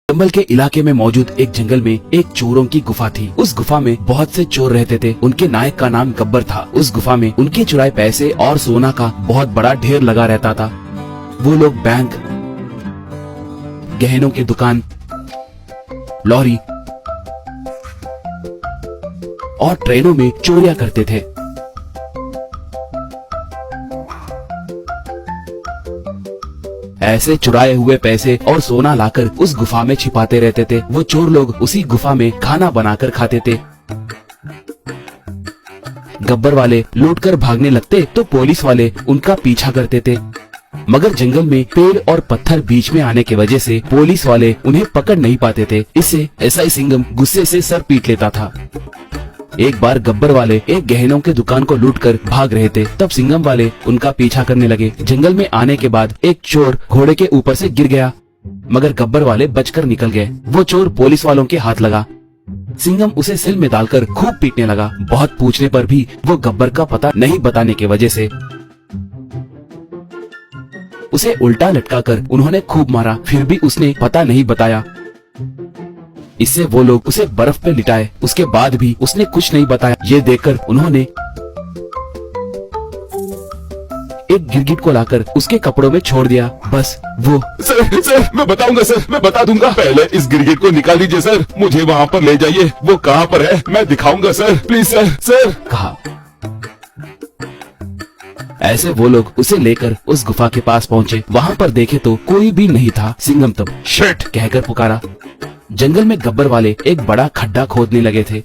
चंबल के इलाके में मौजूद एक जंगल में एक चोरों की गुफा थी। उस गुफा में बहुत से चोर रहते थे। उनके नायक का नाम गब्बर था। उस गुफा में उनके चुराए पैसे और सोना का बहुत बड़ा ढेर लगा रहता था। वो लोग बैंक, गहनों की दुकान, लॉरी और ट्रेनों में चोरियां करते थे। ऐसे चुराए हुए पैसे और सोना लाकर उस गुफा में छिपाते रहते थे। वो चोर लोग उसी गुफा में खाना बनाकर खाते थे। गब्बर वाले लूटकर भागने लगते तो पुलिस वाले उनका पीछा करते थे, मगर जंगल में पेड़ और पत्थर बीच में आने की वजह से पुलिस वाले उन्हें पकड़ नहीं पाते थे। इससे एसआई सिंघम गुस्से से सर पीट लेता था। एक बार गब्बर वाले एक गहनों के दुकान को लूटकर भाग रहे थे, तब सिंघम वाले उनका पीछा करने लगे। जंगल में आने के बाद एक चोर घोड़े के ऊपर से गिर गया, मगर गब्बर वाले बचकर निकल गए। वो चोर पुलिस वालों के हाथ लगा। सिंघम उसे सेल में डालकर खूब पीटने लगा। बहुत पूछने पर भी वो गब्बर का पता नहीं बताने की वजह से उसे उल्टा लटकाकर उन्होंने खूब मारा। फिर भी उसने पता नहीं बताया। इससे वो लोग उसे बर्फ पे लिटाए। उसके बाद भी उसने कुछ नहीं बताया। ये देखकर उन्होंने एक गिरगिट को लाकर उसके कपड़ों में छोड़ दिया। बस वो सर मैं बताऊंगा सर, मैं बता दूंगा। पहले इस गिरगिट को निकाल दीजिए सर, मुझे वहाँ पर ले जाइए। वो कहाँ पर है मैं दिखाऊंगा सर, प्लीज सर कहा। ऐसे वो लोग उसे लेकर उस गुफा के पास पहुँचे। वहाँ पर देखे तो कोई भी नहीं था। सिंघम तब शिट कहकर पुकारा। जंगल में गब्बर वाले एक बड़ा खड्डा खोदने लगे थे।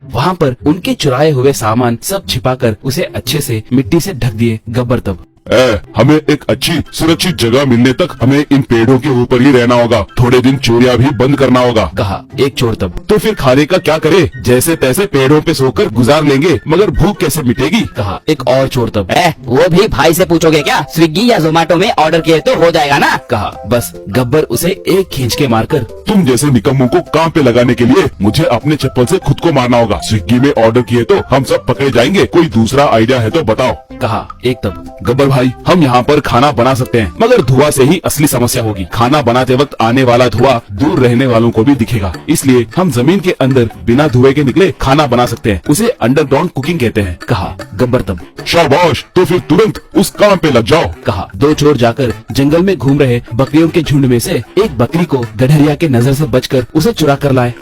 वहाँ पर उनके चुराए हुए सामान सब छिपाकर उसे अच्छे से मिट्टी से ढक दिए। गब्बर तब हमें एक अच्छी सुरक्षित जगह मिलने तक हमें इन पेड़ों के ऊपर ही रहना होगा। थोड़े दिन चोरियां भी बंद करना होगा, कहा एक चोर तब। तो फिर खाने का क्या करे? जैसे तैसे पेड़ों पे सोकर गुजार लेंगे, मगर भूख कैसे मिटेगी? कहा एक और चोर तब। वो भी भाई से पूछोगे क्या? स्विगी या जोमेटो में ऑर्डर किए तो हो जाएगा ना? कहा। बस गब्बर उसे एक खींच के मारकर तुम जैसे निकम्मों को काम पे लगाने के लिए मुझे अपने चप्पल से खुद को मारना होगा। स्विगी में ऑर्डर किए तो हम सब पकड़े जाएंगे। कोई दूसरा आइडिया है तो बताओ, कहा एक तब। गब्बर भाई हम यहाँ पर खाना बना सकते हैं, मगर धुआं से ही असली समस्या होगी। खाना बनाते वक्त आने वाला धुआं दूर रहने वालों को भी दिखेगा, इसलिए हम जमीन के अंदर बिना धुएं के निकले खाना बना सकते हैं। उसे अंडरग्राउंड कुकिंग कहते हैं, कहा गब्बर तब। शाबाश, तो फिर तुरंत उस काम पे लग जाओ, कहा। दो चोर जाकर जंगल में घूम रहे बकरियों के झुंड में से एक बकरी को गडरिया के नजर से बचकर उसे चुरा कर लाए।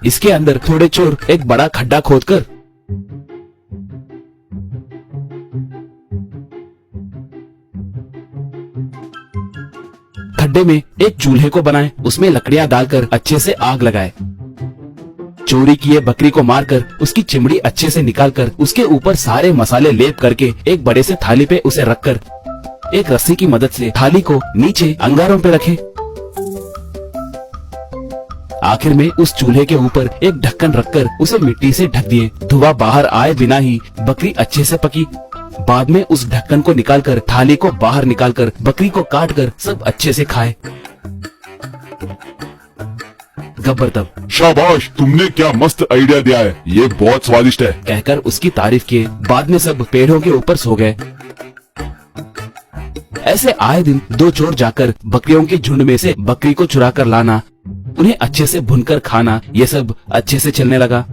इसके अंदर थोड़े चोर एक बड़ा खड्डा खोदकर खड्डे में एक चूल्हे को बनाए, उसमें लकड़ियां डालकर अच्छे से आग लगाए। चोरी किए बकरी को मारकर उसकी चिमड़ी अच्छे से निकालकर उसके ऊपर सारे मसाले लेप करके एक बड़े से थाली पे उसे रखकर एक रस्सी की मदद से थाली को नीचे अंगारों पे रखे। आखिर में उस चूल्हे के ऊपर एक ढक्कन रखकर उसे मिट्टी से ढक दिए। धुआं बाहर आए बिना ही बकरी अच्छे से पकी। बाद में उस ढक्कन को निकालकर थाली को बाहर निकालकर बकरी को काटकर सब अच्छे से खाए। गब्बर तब। शाबाश, तुमने क्या मस्त आइडिया दिया है, ये बहुत स्वादिष्ट है, कहकर उसकी तारीफ किए। बाद में सब पेड़ों के ऊपर सो गए। ऐसे आए दिन दो चोर जाकर बकरियों के झुंड में से बकरी को चुरा कर लाना, उन्हें अच्छे से भुनकर खाना, ये सब अच्छे से चलने लगा।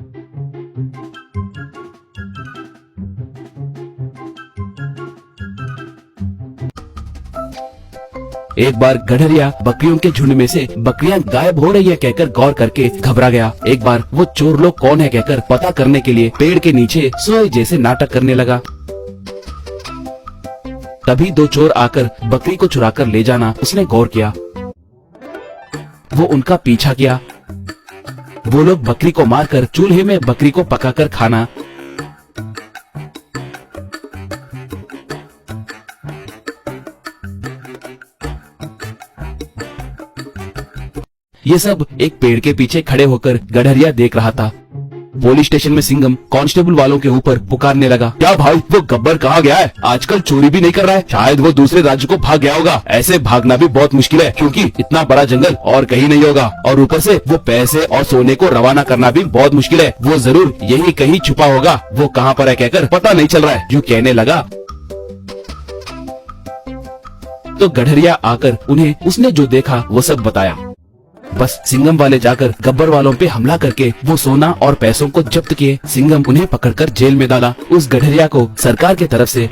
एक बार गडरिया बकरियों के झुंड में से बकरियां गायब हो रही है कहकर गौर करके घबरा गया। एक बार वो चोर लोग कौन है कहकर पता करने के लिए पेड़ के नीचे सोए जैसे नाटक करने लगा। तभी दो चोर आकर बकरी को चुराकर ले जाना उसने गौर किया। वो उनका पीछा किया। वो लोग बकरी को मारकर चूल्हे में बकरी को पकाकर खाना। ये सब एक पेड़ के पीछे खड़े होकर गडरिया देख रहा था। पुलिस स्टेशन में सिंघम कांस्टेबल वालों के ऊपर पुकारने लगा, क्या भाई, वो गब्बर कहाँ गया है? आजकल चोरी भी नहीं कर रहा है। शायद वो दूसरे राज्य को भाग गया होगा। ऐसे भागना भी बहुत मुश्किल है, क्योंकि इतना बड़ा जंगल और कहीं नहीं होगा, और ऊपर से वो पैसे और सोने को रवाना करना भी बहुत मुश्किल है। वो जरूर यही कहीं छुपा होगा। वो कहाँ पर है कहकर पता नहीं चल रहा है। यूं कहने लगा तो गडरिया आकर उन्हें उसने जो देखा वो सब बताया। बस सिंघम वाले जाकर गब्बर वालों पे हमला करके वो सोना और पैसों को जब्त किए। सिंघम उन्हें पकड़कर जेल में डाला। उस गडरिया को सरकार की तरफ से